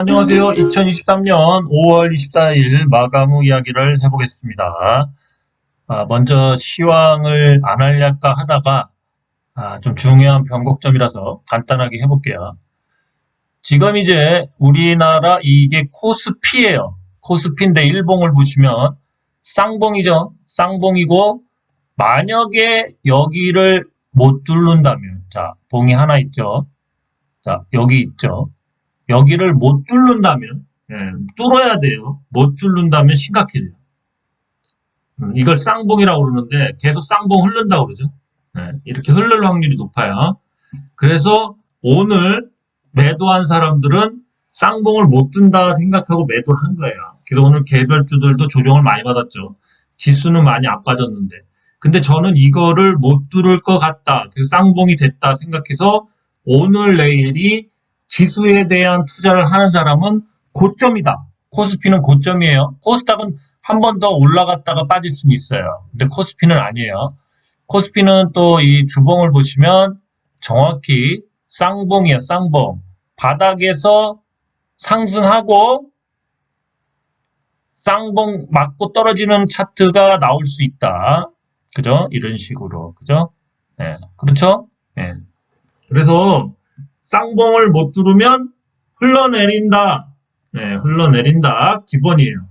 안녕하세요. 2023년 5월 24일 마감 후 이야기를 해보겠습니다. 먼저 시황을 안 하려까 하다가 좀 중요한 변곡점이라서 간단하게 해볼게요. 지금 이제 우리나라 이게 코스피예요. 코스피인데 일봉을 보시면 쌍봉이죠. 쌍봉이고 만약에 여기를 못 뚫는다면 자, 봉이 하나 있죠. 자, 여기 있죠. 여기를 못 뚫는다면, 뚫어야 돼요. 못 뚫는다면 심각해져요. 이걸 쌍봉이라고 그러는데 계속 쌍봉 흐른다고 그러죠. 이렇게 흐를 확률이 높아요. 그래서 오늘 매도한 사람들은 쌍봉을 못 뚫는다 생각하고 매도를 한 거예요. 그래서 오늘 개별주들도 조정을 많이 받았죠. 지수는 많이 안 빠졌는데. 근데 저는 이거를 못 뚫을 것 같다. 그래서 쌍봉이 됐다 생각해서 오늘 내일이 지수에 대한 투자를 하는 사람은 고점이다. 코스피는 고점이에요. 코스닥은 한 번 더 올라갔다가 빠질 수는 있어요. 근데 코스피는 아니에요. 코스피는 또 이 주봉을 보시면 정확히 쌍봉이에요. 쌍봉. 바닥에서 상승하고 쌍봉 맞고 떨어지는 차트가 나올 수 있다. 그죠? 이런 식으로. 그죠? 네. 그렇죠? 네. 그래서 쌍봉을 못 뚫으면 흘러내린다. 네, 흘러내린다. 기본이에요.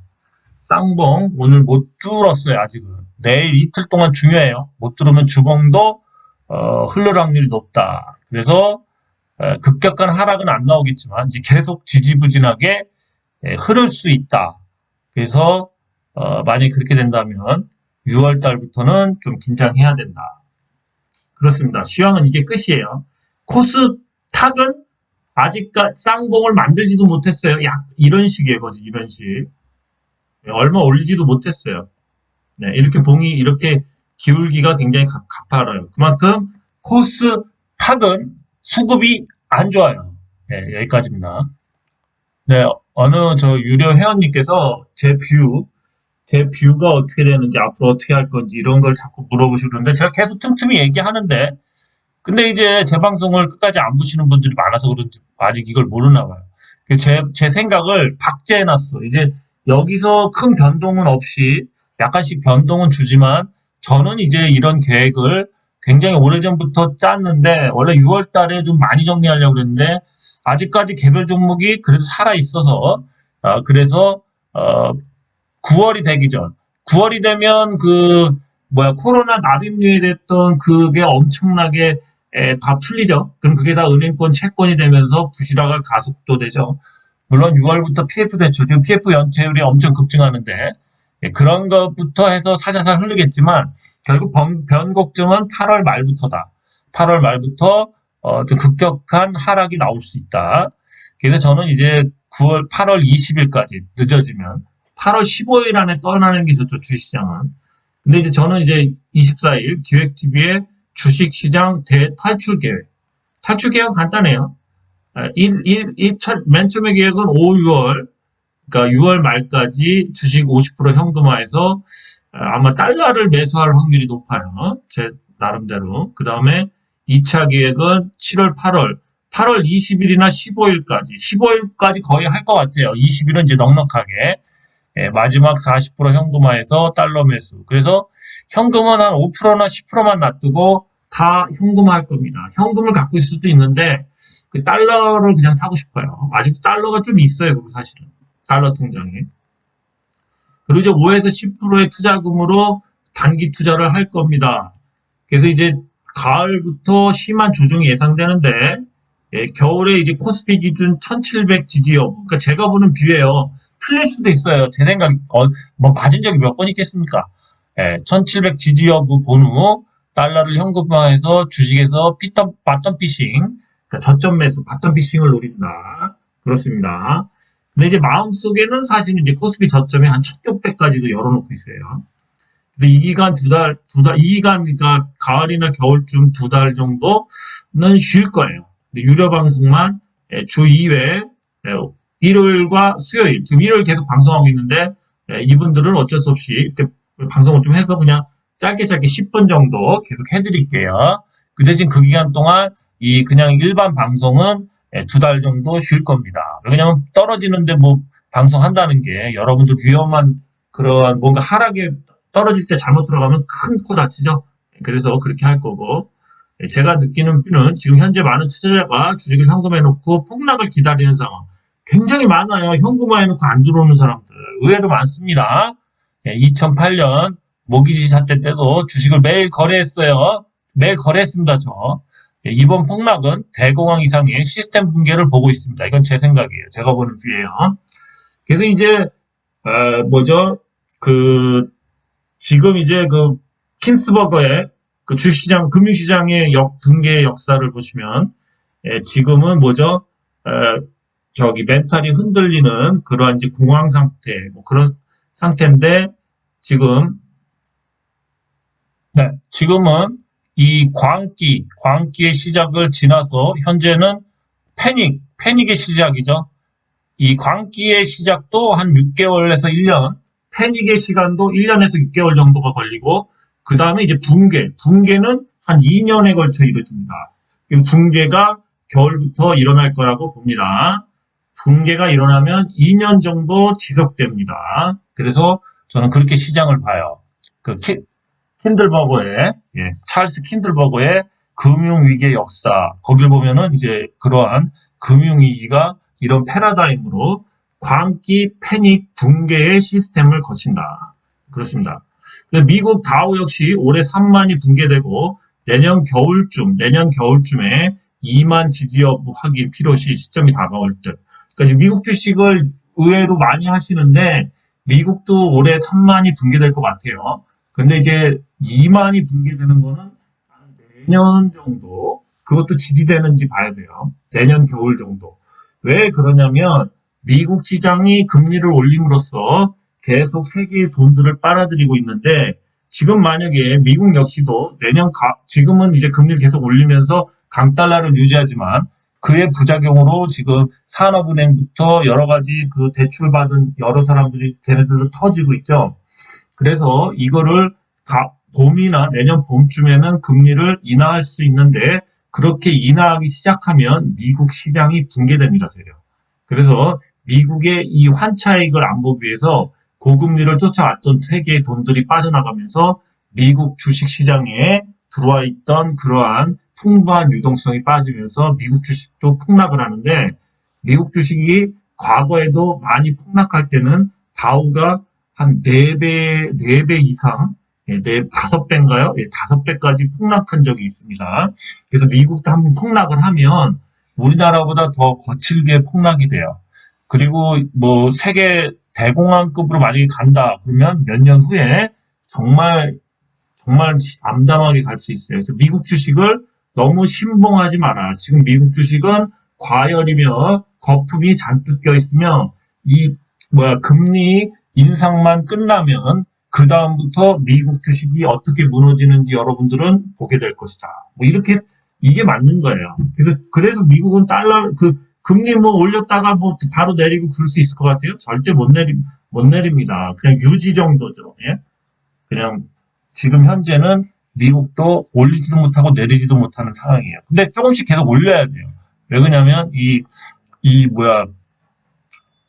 쌍봉 오늘 못 뚫었어요. 아직은. 내일 이틀 동안 중요해요. 못 뚫으면 주봉도 흘러 확률이 높다. 그래서 급격한 하락은 안 나오겠지만 이제 계속 지지부진하게 흐를 수 있다. 그래서 만약에 그렇게 된다면 6월 달부터는 좀 긴장해야 된다. 그렇습니다. 시황은 이게 끝이에요. 코스닥은 아직까지 쌍봉을 만들지도 못했어요. 이런 식이에요. 거지 이런 식. 얼마 올리지도 못했어요. 네, 이렇게 봉이 이렇게 기울기가 굉장히 가파라요. 그만큼 코스닥은 수급이 안 좋아요. 네, 여기까지입니다. 네, 어느 유료 회원님께서 제 뷰가 어떻게 되는지 앞으로 어떻게 할 건지 이런 걸 자꾸 물어보시는데 제가 계속 틈틈이 얘기하는데 근데 이제 제 방송을 끝까지 안 보시는 분들이 많아서 그런지 아직 이걸 모르나 봐요. 제 생각을 박제해놨어. 이제 여기서 큰 변동은 없이 약간씩 변동은 주지만 저는 이제 이런 계획을 굉장히 오래전부터 짰는데 원래 6월 달에 좀 많이 정리하려고 그랬는데 아직까지 개별 종목이 그래도 살아있어서 그래서 9월이 되기 전 9월이 되면 코로나 납입률이 됐던 그게 엄청나게 다 풀리죠. 그럼 그게 다 은행권, 채권이 되면서 부실화가 가속도 되죠. 물론 6월부터 PF 대출, 지금 PF 연체율이 엄청 급증하는데 그런 것부터 해서 살살살 흐르겠지만 결국 변곡점은 8월 말부터다. 8월 말부터 좀 급격한 하락이 나올 수 있다. 그래서 저는 이제 8월 20일까지 늦어지면 8월 15일 안에 떠나는 게 좋죠, 주식시장은. 근데 이제 저는 이제 24일 기획TV에 주식시장 대탈출 계획. 탈출 계획은 간단해요. 맨 처음에 계획은 5, 6월, 그러니까 6월 말까지 주식 50% 현금화해서 아마 달러를 매수할 확률이 높아요. 제 나름대로. 그 다음에 2차 계획은 7월, 8월 20일이나 15일까지. 15일까지 거의 할 것 같아요. 20일은 이제 넉넉하게. 마지막 40% 현금화해서 달러 매수. 그래서 현금은 한 5%나 10%만 놔두고 다 현금화할 겁니다. 현금을 갖고 있을 수도 있는데 그 달러를 그냥 사고 싶어요. 아직도 달러가 좀 있어요. 사실은. 달러 통장에. 그리고 이제 5에서 10%의 투자금으로 단기 투자를 할 겁니다. 그래서 이제 가을부터 심한 조정이 예상되는데 겨울에 이제 코스피 기준 1700 지지요. 그러니까 제가 보는 뷰예요. 틀릴 수도 있어요. 제 생각, 맞은 적이 몇 번 있겠습니까? 1700 지지 여부 본 후, 달러를 현금화해서 주식에서 바텀 피싱, 그러니까 저점 매수, 바텀 피싱을 노린다. 그렇습니다. 근데 이제 마음속에는 사실은 이제 코스피 저점이 한 1600까지도 열어놓고 있어요. 근데 이 기간 이 기간, 그러니까 가을이나 겨울쯤 2달 정도는 쉴 거예요. 유료 방송만 주 2회, 일요일과 수요일, 지금 일요일 계속 방송하고 있는데, 이분들은 어쩔 수 없이 이렇게 방송을 좀 해서 그냥 짧게 10분 정도 계속 해드릴게요. 그 대신 그 기간 동안 그냥 일반 방송은 두 달 정도 쉴 겁니다. 왜냐하면 떨어지는데 뭐 방송한다는 게 여러분들 위험한 그런 뭔가 하락에 떨어질 때 잘못 들어가면 큰 코 다치죠. 그래서 그렇게 할 거고 제가 느끼는 는 지금 현재 많은 투자자가 주식을 현금에 놓고 폭락을 기다리는 상황 굉장히 많아요. 현금화해 놓고 안 들어오는 사람들 의외로 많습니다. 2008년 모기지 사태 때도 주식을 매일 거래했어요. 매일 거래했습니다. 저. 이번 폭락은 대공황 이상의 시스템 붕괴를 보고 있습니다. 이건 제 생각이에요. 제가 보는 뷰예요. 그래서 이제 뭐죠? 그 지금 이제 그 킨스버거의 그 주시장 금융시장의 붕괴 역사를 보시면 지금은 뭐죠? 저기 멘탈이 흔들리는 그러한 이제 공황 상태 뭐 그런 상태인데 지금 네, 지금은 이 광기의 시작을 지나서 현재는 패닉의 시작이죠. 이 광기의 시작도 한 6개월에서 1년, 패닉의 시간도 1년에서 6개월 정도가 걸리고, 그 다음에 이제 붕괴는 한 2년에 걸쳐 이루어집니다. 붕괴가 겨울부터 일어날 거라고 봅니다. 붕괴가 일어나면 2년 정도 지속됩니다. 그래서 저는 그렇게 시장을 봐요. 그 킨들버거의 찰스 킨들버거의 금융위기의 역사 거길 보면은 이제 그러한 금융위기가 이런 패러다임으로 광기 패닉 붕괴의 시스템을 거친다. 그렇습니다. 미국 다우 역시 올해 3만이 붕괴되고 내년 겨울쯤에 2만 지지 여부 확인 필요시 시점이 다가올 듯. 그러니까 미국 주식을 의외로 많이 하시는데 미국도 올해 3만이 붕괴될 것 같아요. 근데 이제 2만이 붕괴되는 거는 내년 정도, 그것도 지지되는지 봐야 돼요. 내년 겨울 정도. 왜 그러냐면 미국 시장이 금리를 올림으로써 계속 세계의 돈들을 빨아들이고 있는데 지금 만약에 미국 역시도 지금은 이제 금리를 계속 올리면서 강달러를 유지하지만 그의 부작용으로 지금 산업은행부터 여러 가지 그 대출받은 여러 사람들이 걔네들로 터지고 있죠. 그래서 이거를 봄이나 내년 봄쯤에는 금리를 인하할 수 있는데 그렇게 인하하기 시작하면 미국 시장이 붕괴됩니다. 되려. 그래서 미국의 이 환차익을 안 보기 위해서 고금리를 쫓아왔던 세계의 돈들이 빠져나가면서 미국 주식시장에 들어와 있던 그러한 풍부한 유동성이 빠지면서 미국 주식도 폭락을 하는데 미국 주식이 과거에도 많이 폭락할 때는 다우가 한 4배 이상, 5배인가요? 5배까지 폭락한 적이 있습니다. 그래서 미국도 한번 폭락을 하면 우리나라보다 더 거칠게 폭락이 돼요. 그리고 뭐 세계 대공황급으로 만약에 간다 그러면 몇 년 후에 정말 암담하게 갈 수 있어요. 그래서 미국 주식을 너무 신봉하지 마라. 지금 미국 주식은 과열이며 거품이 잔뜩 껴 있으며 금리 인상만 끝나면 그 다음부터 미국 주식이 어떻게 무너지는지 여러분들은 보게 될 것이다. 이게 맞는 거예요. 그래서 미국은 금리 올렸다가 바로 내리고 그럴 수 있을 것 같아요. 절대 못 내립니다. 그냥 유지 정도죠. 예? 그냥 지금 현재는 미국도 올리지도 못하고 내리지도 못하는 상황이에요. 근데 조금씩 계속 올려야 돼요. 왜 그러냐면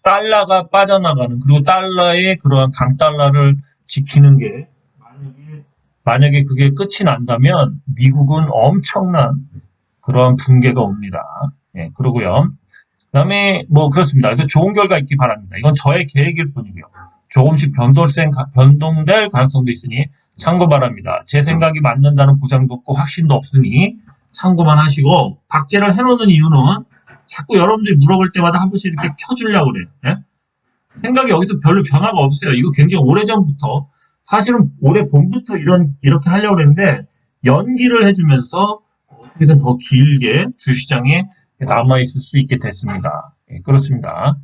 달러가 빠져나가는 그리고 달러의 그러한 강달러를 지키는 게 만약에 그게 끝이 난다면 미국은 엄청난 그러한 붕괴가 옵니다. 예, 그러고요. 그다음에 그렇습니다. 그래서 좋은 결과 있기 바랍니다. 이건 저의 계획일 뿐이고요. 조금씩 변동될 가능성도 있으니 참고 바랍니다. 제 생각이 맞는다는 보장도 없고 확신도 없으니 참고만 하시고 박제를 해놓는 이유는 자꾸 여러분들이 물어볼 때마다 한 번씩 이렇게 켜주려고 그래요. 예? 생각이 여기서 별로 변화가 없어요. 이거 굉장히 오래전부터 사실은 올해 봄부터 이렇게 하려고 그랬는데 연기를 해주면서 어떻게든 더 길게 주시장에 남아있을 수 있게 됐습니다. 예, 그렇습니다.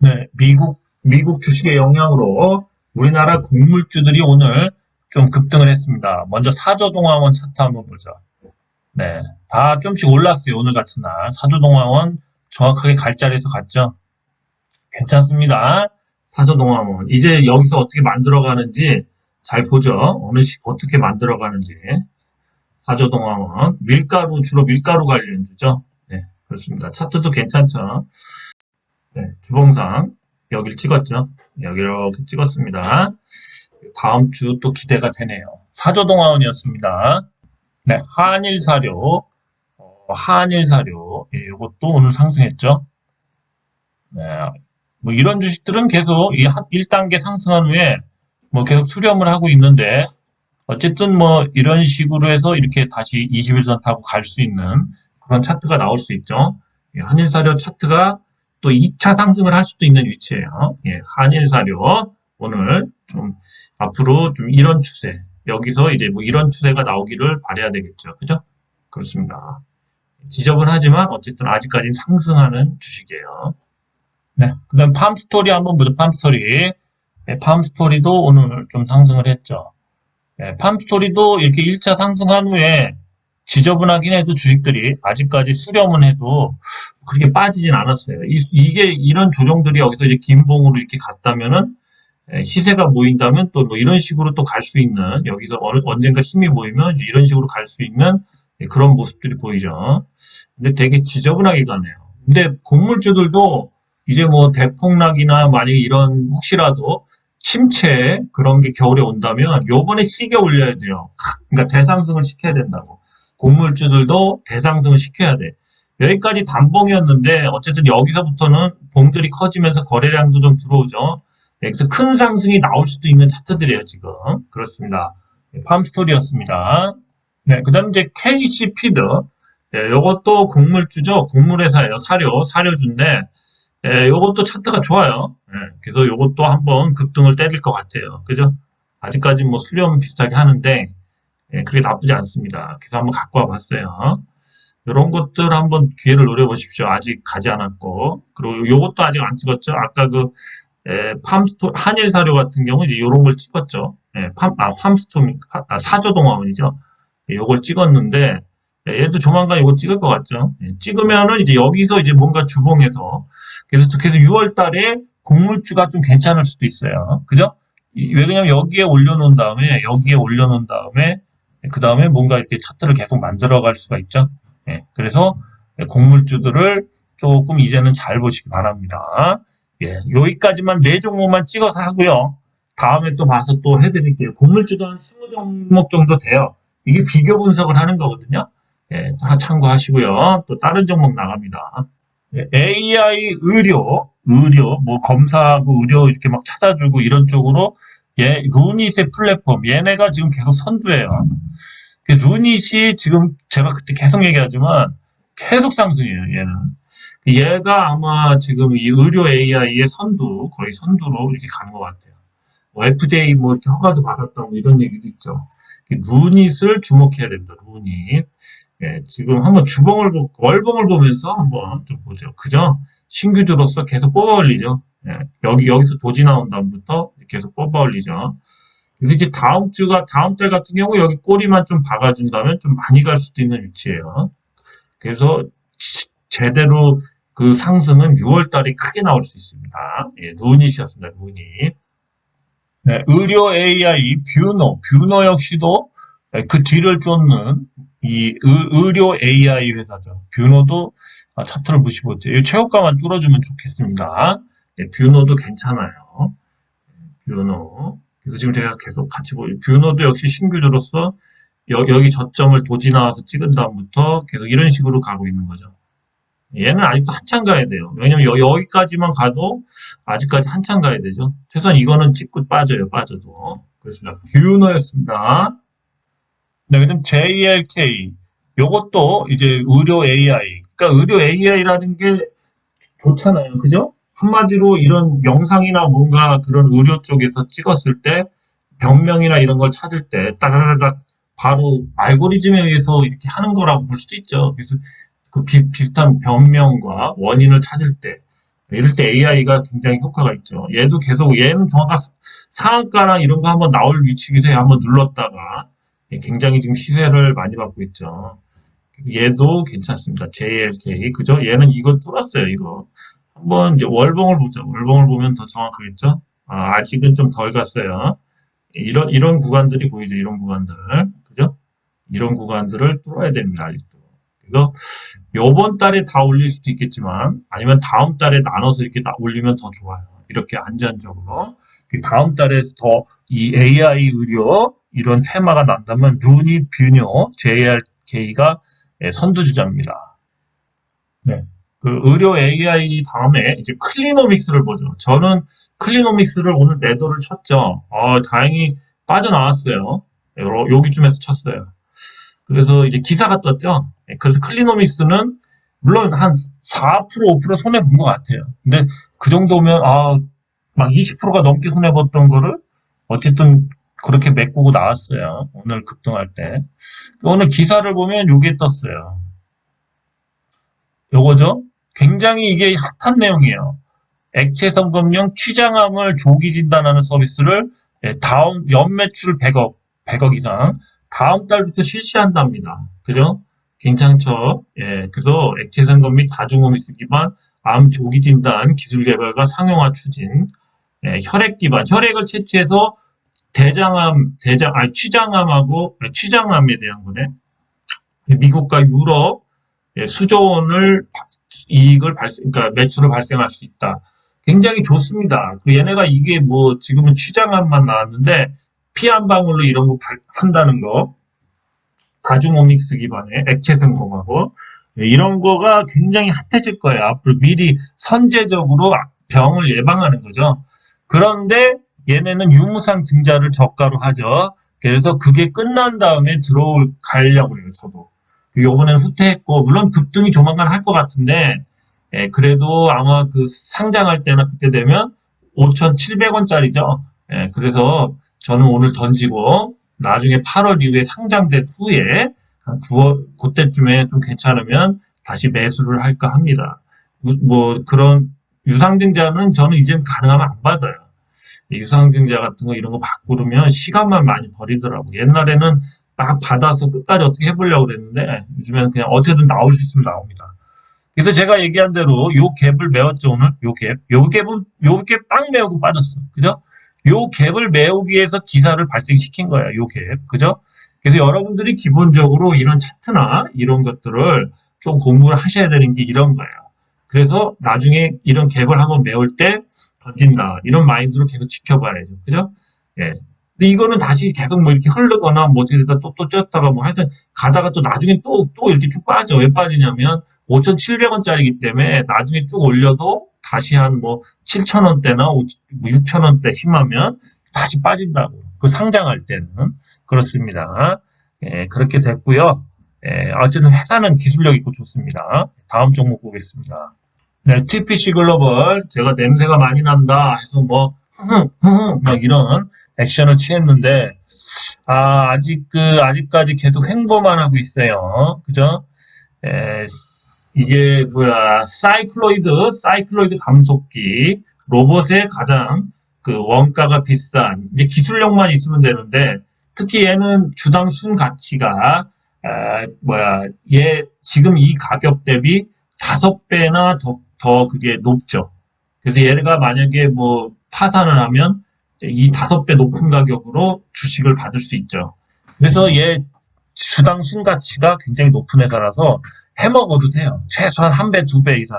네, 미국 주식의 영향으로 우리나라 곡물주들이 오늘 좀 급등을 했습니다. 먼저 사조동화원 차트 한번 보죠. 네, 다 좀씩 올랐어요. 오늘 같은 날. 사조동화원 정확하게 갈 자리에서 갔죠. 괜찮습니다. 사조동화원. 이제 여기서 어떻게 만들어가는지 잘 보죠. 어떻게 만들어가는지. 사조동화원. 주로 밀가루 관련주죠. 네, 그렇습니다. 차트도 괜찮죠. 네, 주봉상 여기를 찍었죠. 여기를 이렇게 찍었습니다. 다음 주 또 기대가 되네요. 사조동화원이었습니다. 네, 한일사료, 한일사료, 예, 이것도 오늘 상승했죠. 네, 뭐 이런 주식들은 계속 이 1단계 상승한 후에 뭐 계속 수렴을 하고 있는데 어쨌든 뭐 이런 식으로 해서 이렇게 다시 21선 타고 갈 수 있는 그런 차트가 나올 수 있죠. 예, 한일사료 차트가 또 2차 상승을 할 수도 있는 위치예요. 예, 한일사료 오늘 좀 앞으로 좀 이런 추세 여기서 이제 뭐 이런 추세가 나오기를 바라야 되겠죠. 그죠? 그렇습니다. 지저분하지만 어쨌든 아직까지는 상승하는 주식이에요. 네, 그다음 팜스토리 한번 보죠. 팜스토리. 네, 팜스토리도 오늘 좀 상승을 했죠. 네, 팜스토리도 이렇게 1차 상승한 후에 지저분하긴 해도 주식들이 아직까지 수렴은 해도 그렇게 빠지진 않았어요. 이게 이런 조정들이 여기서 이제 긴봉으로 이렇게 갔다면은 시세가 모인다면 또 뭐 이런 식으로 또 갈 수 있는 여기서 언젠가 힘이 모이면 이런 식으로 갈 수 있는 그런 모습들이 보이죠. 근데 되게 지저분하게 가네요. 근데 곡물주들도 이제 뭐 대폭락이나 만약에 이런 혹시라도 침체 그런 게 겨울에 온다면 요번에 시계 올려야 돼요. 그러니까 대상승을 시켜야 된다고. 곡물주들도 대상승을 시켜야 돼. 여기까지 단봉이었는데 어쨌든 여기서부터는 봉들이 커지면서 거래량도 좀 들어오죠. 여기서 큰 상승이 나올 수도 있는 차트들이에요, 지금. 그렇습니다. 팜스토리였습니다. 네, 그 다음 이제 KC 피드. 예, 요것도 곡물주죠. 곡물회사예요. 사료주인데, 예, 요것도 차트가 좋아요. 예, 그래서 요것도 한번 급등을 때릴 것 같아요. 그죠? 아직까지 뭐 수렴 비슷하게 하는데, 예, 그게 나쁘지 않습니다. 그래서 한번 갖고 와 봤어요. 이런 것들 한번 기회를 노려보십시오. 아직 가지 않았고. 그리고 요것도 아직 안 찍었죠. 아까 그 한일사료 같은 경우 이제 요런 걸 찍었죠. 예, 사조동화원이죠. 예, 요걸 찍었는데, 예, 얘도 조만간 요거 찍을 것 같죠. 예, 찍으면은 이제 여기서 이제 뭔가 주봉해서, 계속 6월 달에 곡물주가 좀 괜찮을 수도 있어요. 그죠? 왜냐면 여기에 올려놓은 다음에, 그 다음에 뭔가 이렇게 차트를 계속 만들어 갈 수가 있죠. 예, 그래서 곡물주들을 조금 이제는 잘 보시기 바랍니다. 예, 여기까지만 4종목만 찍어서 하고요. 다음에 또 봐서 또 해드릴게요. 곡물주도 한 20종목 정도 돼요. 이게 비교 분석을 하는 거거든요. 예, 다 참고하시고요. 또 다른 종목 나갑니다. 예, AI 뭐 검사하고 의료 이렇게 막 찾아주고 이런 쪽으로 예, 루닛의 플랫폼 얘네가 지금 계속 선두예요. 루닛이 지금 제가 그때 계속 얘기하지만 계속 상승이에요. 얘가 아마 지금 이 의료 AI의 거의 선두로 이렇게 가는 것 같아요. 뭐 FDA 뭐 이렇게 허가도 받았다 뭐 이런 얘기도 있죠. 루닛을 주목해야 됩니다. 루닛. 예, 지금 한번 월봉을 보면서 한번 좀 보죠. 그죠? 신규주로서 계속 뽑아 올리죠. 예, 여기서 도지 나온 다음부터 계속 뽑아 올리죠. 그래서 이제 다음 달 같은 경우 여기 꼬리만 좀 박아준다면 좀 많이 갈 수도 있는 위치예요. 그래서 제대로 그 상승은 6월 달에 크게 나올 수 있습니다. 예, 루닛이었습니다. 루닛. 네, 의료 AI 뷰노 역시도 그 뒤를 쫓는 이 의료 AI 회사죠. 뷰노도 차트를 무시 못해요. 최고가만 뚫어주면 좋겠습니다. 네, 뷰노도 괜찮아요. 뷰노. 그래서 지금 제가 계속 같이 뷰노도 역시 신규주로서 여기 저점을 도지 나와서 찍은 다음부터 계속 이런 식으로 가고 있는 거죠. 얘는 아직도 한참 가야 돼요. 왜냐면 여기까지만 가도 아직까지 한참 가야 되죠. 최소한 이거는 찍고 빠져도. 그렇습니다. 뷰너였습니다. 네, 그다음 JLK. 요것도 이제 의료 AI. 그러니까 의료 AI라는 게 좋잖아요. 그죠? 한마디로 이런 영상이나 뭔가 그런 의료 쪽에서 찍었을 때 병명이나 이런 걸 찾을 때 따다다닥 바로 알고리즘에 의해서 이렇게 하는 거라고 볼 수도 있죠. 그래서 그 비슷한 병명과 원인을 찾을 때 이럴 때 AI가 굉장히 효과가 있죠. 얘는 정확한 상한가나 이런 거 한번 나올 위치기도 해요. 한번 눌렀다가 굉장히 지금 시세를 많이 받고 있죠. 얘도 괜찮습니다. JLK 그죠? 얘는 이거 뚫었어요. 이거 한번 이제 월봉을 보자. 월봉을 보면 더 정확하겠죠? 아직은 좀 덜 갔어요. 이런 구간들이 보이죠. 이런 구간들 그죠? 이런 구간들을 뚫어야 됩니다. 아직도. 그래서 요번 달에 다 올릴 수도 있겠지만 아니면 다음 달에 나눠서 이렇게 올리면 더 좋아요. 이렇게 안전적으로. 다음 달에 더 이 AI 의료 이런 테마가 난다면 루니 뷰뇨 JRK가 선두주자입니다. 네. 그 의료 AI 다음에 이제 클리노믹스를 보죠. 저는 클리노믹스를 오늘 매도를 쳤죠. 다행히 빠져나왔어요. 여기쯤에서 쳤어요. 그래서 이제 기사가 떴죠. 그래서 클리노믹스는 물론 한 4%, 5% 손해 본 것 같아요. 근데 그 정도면 막 20%가 넘게 손해 봤던 거를 어쨌든 그렇게 메꾸고 나왔어요. 오늘 급등할 때. 오늘 기사를 보면 요게 떴어요. 요거죠. 굉장히 이게 핫한 내용이에요. 액체 성금용 취장암을 조기 진단하는 서비스를 다음 연매출 100억 이상 다음 달부터 실시한답니다. 그죠? 괜찮죠? 그래서 액체 성금 및 다중오믹스 기반 암 조기 진단 기술 개발과 상용화 추진, 혈액 기반 혈액을 채취해서 취장암에 대한 거네. 미국과 유럽 수조 원을 그러니까 매출을 발생할 수 있다. 굉장히 좋습니다. 얘네가 이게 뭐 지금은 취장암만 나왔는데 피 한 방울로 이런 거 한다는 거, 다중오믹스 기반의 액체성 공하고 이런 거가 굉장히 핫해질 거예요. 앞으로 미리 선제적으로 병을 예방하는 거죠. 그런데 얘네는 유무상 증자를 저가로 하죠. 그래서 그게 끝난 다음에 가려고 그래요, 저도. 요번엔 후퇴했고, 물론 급등이 조만간 할 것 같은데, 그래도 아마 그 상장할 때나 그때 되면 5,700원짜리죠. 그래서 저는 오늘 던지고, 나중에 8월 이후에 상장된 후에, 한 9월, 그때쯤에 좀 괜찮으면 다시 매수를 할까 합니다. 그런 유상증자는 저는 이제 가능하면 안 받아요. 유상증자 같은 거 이런 거 바꾸면 시간만 많이 버리더라고. 옛날에는 막 받아서 끝까지 어떻게 해보려고 그랬는데 요즘에는 그냥 어떻게든 나올 수 있으면 나옵니다. 그래서 제가 얘기한 대로 요 갭을 메웠죠, 오늘. 요 갭 딱 메우고 빠졌어. 그죠? 요 갭을 메우기 위해서 기사를 발생시킨 거예요, 요 갭. 그죠? 그래서 여러분들이 기본적으로 이런 차트나 이런 것들을 좀 공부를 하셔야 되는 게 이런 거예요. 그래서 나중에 이런 갭을 한번 메울 때 던진다. 이런 마인드로 계속 지켜봐야죠. 그죠? 예. 근데 이거는 다시 계속 뭐 이렇게 흐르거나 뭐 어떻게 되다 또 쪘다가 뭐 하여튼 가다가 또 나중에 또 이렇게 쭉 빠져. 왜 빠지냐면 5,700원짜리이기 때문에 나중에 쭉 올려도 다시 한 뭐 7,000원대나 6,000원대 심하면 다시 빠진다고. 그 상장할 때는. 그렇습니다. 그렇게 됐고요. 어쨌든 회사는 기술력 있고 좋습니다. 다음 종목 보겠습니다. 네, TPC 글로벌. 제가 냄새가 많이 난다 해서 뭐, 막 이런 액션을 취했는데, 아직까지 계속 횡보만 하고 있어요. 그죠? 이게 뭐야, 사이클로이드 감속기, 로봇의 가장 그 원가가 비싼, 이제 기술력만 있으면 되는데, 특히 얘는 주당 순 가치가, 지금 이 가격 대비 5배나 더 그게 높죠. 그래서 얘가 만약에 뭐 파산을 하면 이 5배 높은 가격으로 주식을 받을 수 있죠. 그래서 얘 주당 순가치가 굉장히 높은 회사라서 해먹어도 돼요. 최소한 1배, 2배 이상.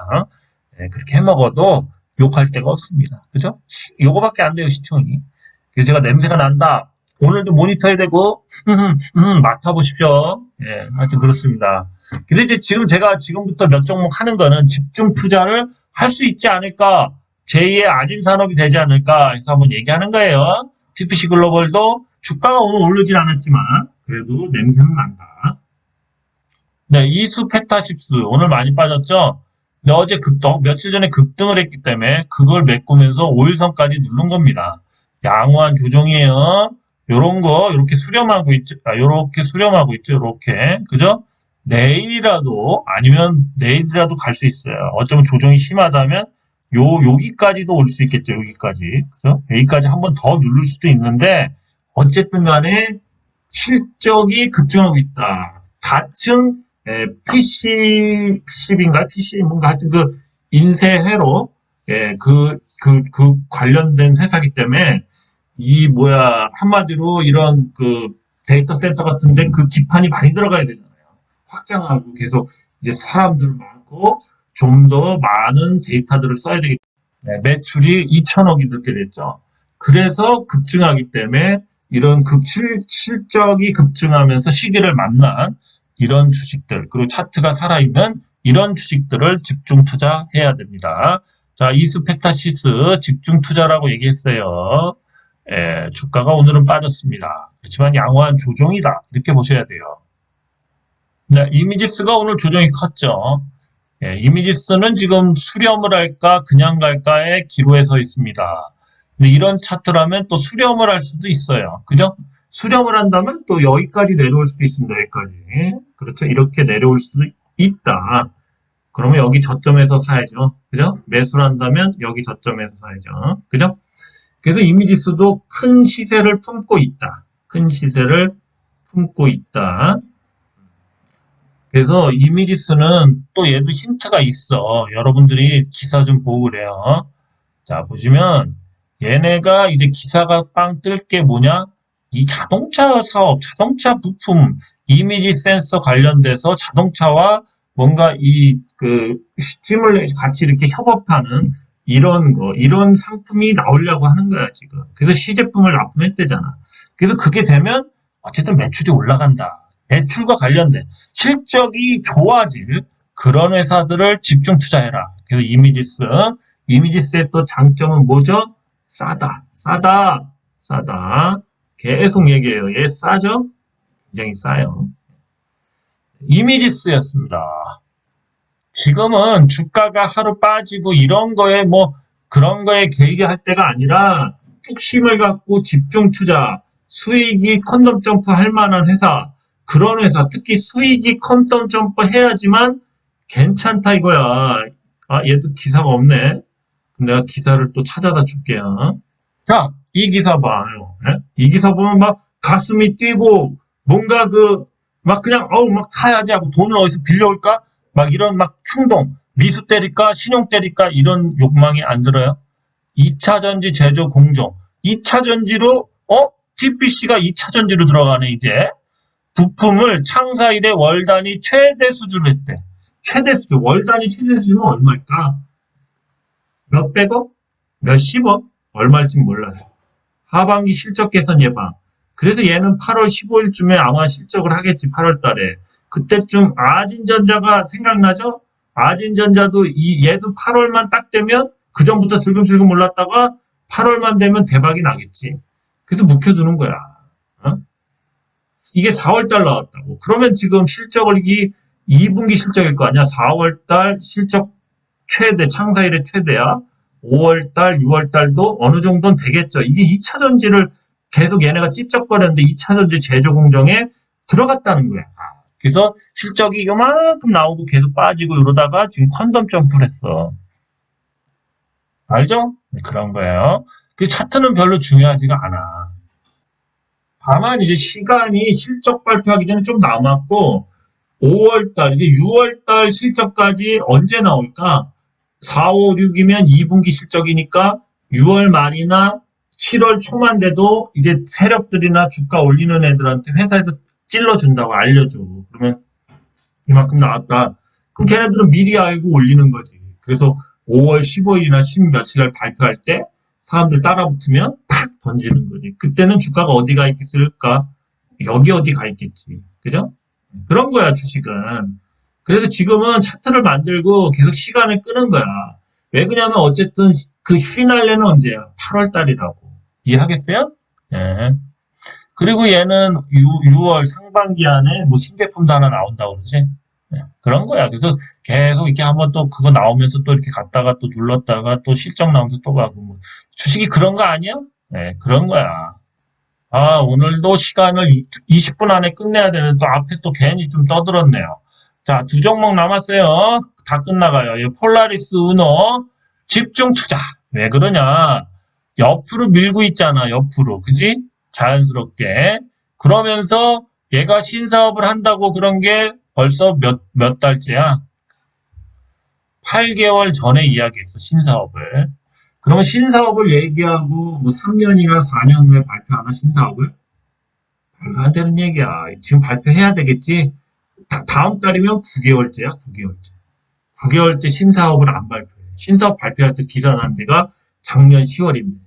그렇게 해먹어도 욕할 데가 없습니다. 그죠? 요거밖에 안 돼요, 시총이. 그래서 제가 냄새가 난다. 오늘도 모니터해야 되고, 맡아보십시오. 하여튼 그렇습니다. 근데 이제 제가 지금부터 몇 종목 하는 거는 집중 투자를 할 수 있지 않을까, 제2의 아진 산업이 되지 않을까 해서 한번 얘기하는 거예요. TPC 글로벌도 주가가 오늘 오르진 않았지만, 그래도 냄새는 난다. 네, 이수 페타십스 오늘 많이 빠졌죠? 근데 어제 며칠 전에 급등을 했기 때문에 그걸 메꾸면서 5일선까지 누른 겁니다. 양호한 조정이에요. 요런 거, 요렇게 수렴하고 있죠. 요렇게. 그죠? 아니면 내일이라도 갈 수 있어요. 어쩌면 조정이 심하다면, 여기까지도 올 수 있겠죠. 여기까지. 그죠? 여기까지 한번 더 누를 수도 있는데, 어쨌든 간에 실적이 급증하고 있다. 다층, PCB인가? PC, 뭔가 하여튼 인쇄회로, 관련된 회사기 때문에, 한마디로 이런 데이터 센터 같은데 그 기판이 많이 들어가야 되잖아요. 확장하고 계속 이제 사람들 많고 좀 더 많은 데이터들을 써야 되기 때문에 매출이 2천억이 넘게 됐죠. 그래서 급증하기 때문에 이런 실적이 급증하면서 시기를 만난 이런 주식들, 그리고 차트가 살아있는 이런 주식들을 집중 투자해야 됩니다. 자, 이스페타시스 집중 투자라고 얘기했어요. 예, 주가가 오늘은 빠졌습니다. 그렇지만 양호한 조정이다. 이렇게 보셔야 돼요. 네, 이미지스가 오늘 조정이 컸죠. 예, 이미지스는 지금 수렴을 할까 그냥 갈까의 기로에 서 있습니다. 근데 이런 차트라면 또 수렴을 할 수도 있어요. 그죠? 수렴을 한다면 또 여기까지 내려올 수도 있습니다. 여기까지. 그렇죠? 이렇게 내려올 수도 있다. 그러면 여기 저점에서 사야죠. 그죠? 매수를 한다면 여기 저점에서 사야죠. 그죠? 그래서 이미지스도 큰 시세를 품고 있다. 큰 시세를 품고 있다. 그래서 이미지스는 또 얘도 힌트가 있어. 여러분들이 기사 좀 보고 그래요. 자, 보시면 얘네가 이제 기사가 빵 뜰 게 뭐냐? 이 자동차 사업, 자동차 부품, 이미지 센서 관련돼서 자동차와 뭔가 찜을 같이 이렇게 협업하는 이런 거, 이런 상품이 나오려고 하는 거야, 지금. 그래서 시제품을 납품했대잖아. 그래서 그게 되면 어쨌든 매출이 올라간다. 매출과 관련된 실적이 좋아질 그런 회사들을 집중 투자해라. 그래서 이미지스의 또 장점은 뭐죠? 싸다. 계속 얘기해요. 얘 싸죠? 굉장히 싸요. 이미지스였습니다. 지금은 주가가 하루 빠지고 이런 거에 그런 거에 계획할 때가 아니라 뚝심을 갖고 집중 투자, 수익이 컨덤 점프 할 만한 회사, 그런 회사, 특히 수익이 컨덤 점프 해야지만 괜찮다 이거야. 아, 얘도 기사가 없네. 내가 기사를 또 찾아다 줄게요. 자, 이 기사 봐요. 네? 이 기사 보면 막 가슴이 뛰고 뭔가 막 그냥 막 사야지 하고 돈을 어디서 빌려올까? 막 이런 막 충동, 미수 때릴까? 신용 때릴까? 이런 욕망이 안 들어요? 2차전지 제조 공정. 2차전지로 TPC가 2차전지로 들어가네 이제. 부품을 창사 이래 월 단위 최대 수주를 했대. 최대 수주. 월 단위 최대 수주는 얼마일까? 몇백억? 몇십억? 얼마일지 몰라요. 하반기 실적 개선 예방. 그래서 얘는 8월 15일쯤에 아마 실적을 하겠지, 8월 달에. 그때쯤 아진전자가 생각나죠? 아진전자도 얘도 8월만 딱 되면 그 전부터 슬금슬금 올랐다가 8월만 되면 대박이 나겠지. 그래서 묵혀두는 거야. 어? 이게 4월달 나왔다고. 그러면 지금 실적을 2분기 실적일 거 아니야? 4월달 실적 최대, 창사 일의 최대야. 5월달, 6월달도 어느 정도는 되겠죠. 이게 2차전지를 계속 얘네가 찝쩍거렸는데 2차전지 제조 공정에 들어갔다는 거야. 그래서 실적이 요만큼 나오고 계속 빠지고 이러다가 지금 컨덤 점프를 했어. 알죠? 그런 거예요. 그 차트는 별로 중요하지가 않아. 다만 이제 시간이 실적 발표하기 전에 좀 남았고 5월달, 이제 6월달 실적까지 언제 나올까? 4, 5, 6이면 2분기 실적이니까 6월 말이나 7월 초만 돼도 이제 세력들이나 주가 올리는 애들한테 회사에서 찔러준다고 알려줘. 그러면 이만큼 나왔다. 그럼 걔네들은 미리 알고 올리는 거지. 그래서 5월 15일이나 10 며칠 날 발표할 때 사람들 따라 붙으면 팍 던지는 거지. 그때는 주가가 어디 가 있겠을까? 여기 어디 가 있겠지. 그죠? 그런 거야, 주식은. 그래서 지금은 차트를 만들고 계속 시간을 끄는 거야. 왜 그러냐면 어쨌든 그 피날레는 언제야? 8월 달이라고. 이해하겠어요? 예. 그리고 얘는 6월 상반기 안에 뭐 신제품도 하나 나온다고 그러지? 예. 그런 거야. 그래서 계속 이렇게 한번 또 그거 나오면서 또 이렇게 갔다가 또 눌렀다가 또 실적 나오면서 또 가고 뭐. 주식이 그런 거 아니야? 예, 그런 거야. 아, 오늘도 시간을 20분 안에 끝내야 되는데 또 앞에 또 괜히 좀 떠들었네요. 자, 두 종목 남았어요. 다 끝나가요. 폴라리스 은어 집중 투자. 왜 그러냐? 옆으로 밀고 있잖아. 옆으로. 그지? 자연스럽게. 그러면서 얘가 신사업을 한다고 그런 게 벌써 몇 달째야? 8개월 전에 이야기했어. 신사업을. 그러면 신사업을 얘기하고 뭐 3년이나 4년 후에 발표하나 신사업을? 말도 안 되는 얘기야. 지금 발표해야 되겠지? 다음 달이면 9개월째야, 9개월째. 9개월째 신사업을 안 발표해. 신사업 발표할 때 기사 난 데가 작년 10월입니다.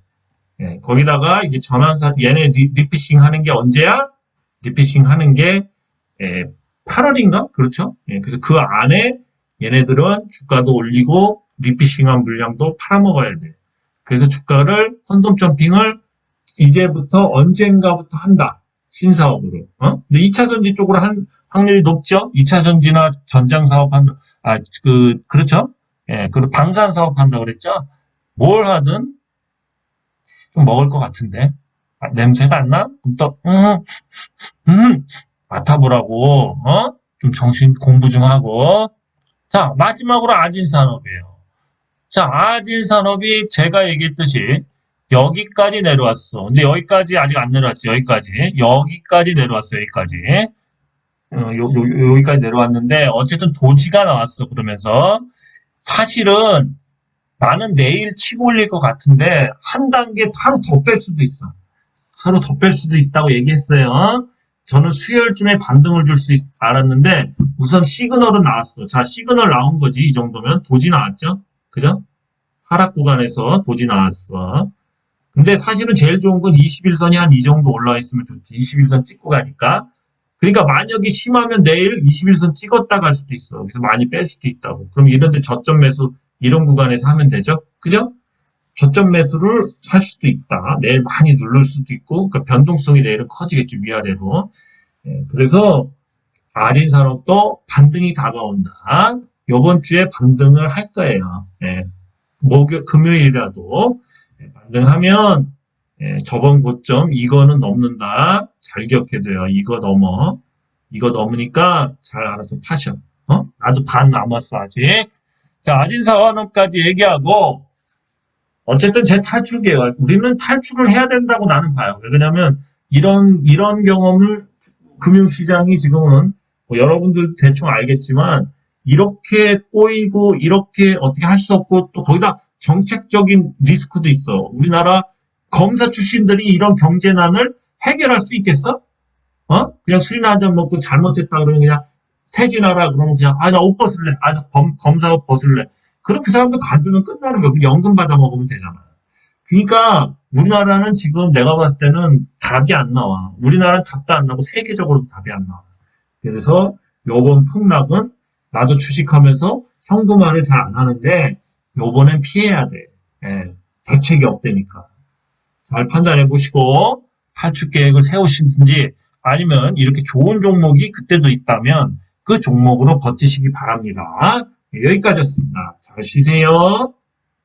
예, 거기다가 이제 전환사, 얘네 리피싱 하는 게 언제야? 리피싱 하는 게, 8월인가? 그렇죠? 예, 그래서 그 안에 얘네들은 주가도 올리고, 리피싱한 물량도 팔아먹어야 돼. 그래서 주가를, 콘돔 점핑을 이제부터 언젠가부터 한다. 신사업으로. 근데 2차 전지 쪽으로 한 확률이 높죠? 2차 전지나 전장 사업 한다. 그렇죠? 예, 그리고 방산 사업 한다 그랬죠? 뭘 하든 좀 먹을 것 같은데. 냄새가 안 나? 그럼 또, 음, 맡아보라고, 좀 정신 공부 좀 하고. 자, 마지막으로 아진산업이에요. 자, 아진산업이 제가 얘기했듯이 여기까지 내려왔어. 근데 여기까지 아직 안 내려왔죠. 여기까지 내려왔어. 여기까지. 여기까지 내려왔는데 어쨌든 도지가 나왔어. 그러면서 사실은 나는 내일 치고 올릴 것 같은데 한 단계 하루 더 뺄 수도 있어. 하루 더 뺄 수도 있다고 얘기했어요. 저는 수요일쯤에 반등을 줄 수 알았는데 우선 시그널은 나왔어. 자, 시그널 나온 거지. 이 정도면 도지 나왔죠. 그죠? 하락 구간에서 도지 나왔어. 근데 사실은 제일 좋은 건 21선이 한 이 정도 올라와 있으면 좋지. 21선 찍고 가니까. 그러니까 만약에 심하면 내일 21선 찍었다 갈 수도 있어. 그래서 많이 뺄 수도 있다고. 그럼 이런데 저점 매수 이런 구간에서 하면 되죠. 그죠? 저점 매수를 할 수도 있다. 내일 많이 누를 수도 있고, 그러니까 변동성이 내일은 커지겠죠. 위아래로. 예, 그래서 아린산업도 반등이 다가온다. 이번 주에 반등을 할 거예요. 예, 금요일이라도 반등하면 저번 고점 이거는 넘는다. 잘 기억해둬요. 이거 넘으니까 잘 알아서 파셔. 나도 반 남았어 아직. 자, 아진산업까지 얘기하고 어쨌든 제 탈출 계획. 우리는 탈출을 해야 된다고 나는 봐요. 왜냐면 이런 경험을 금융시장이 지금은 뭐 여러분들 대충 알겠지만 이렇게 꼬이고 이렇게 어떻게 할 수 없고 또 거기다 정책적인 리스크도 있어. 우리나라 검사 출신들이 이런 경제난을 해결할 수 있겠어? 그냥 술이나 한잔 먹고 잘못했다 그러면 그냥 퇴진하라 그러면 그냥 나 옷 벗을래. 나 검사 옷 벗을래. 그렇게 사람들 관두면 끝나는 거야. 연금 받아 먹으면 되잖아. 그러니까 우리나라는 지금 내가 봤을 때는 답이 안 나와. 우리나라는 답도 안 나고 세계적으로도 답이 안 나와. 그래서 요번 폭락은 나도 주식하면서 현금화를 잘 안 하는데 요번엔 피해야 돼. 예, 대책이 없다니까. 잘 판단해 보시고 탈출 계획을 세우시든지 아니면 이렇게 좋은 종목이 그때도 있다면 그 종목으로 버티시기 바랍니다. 예, 여기까지였습니다. 잘 쉬세요.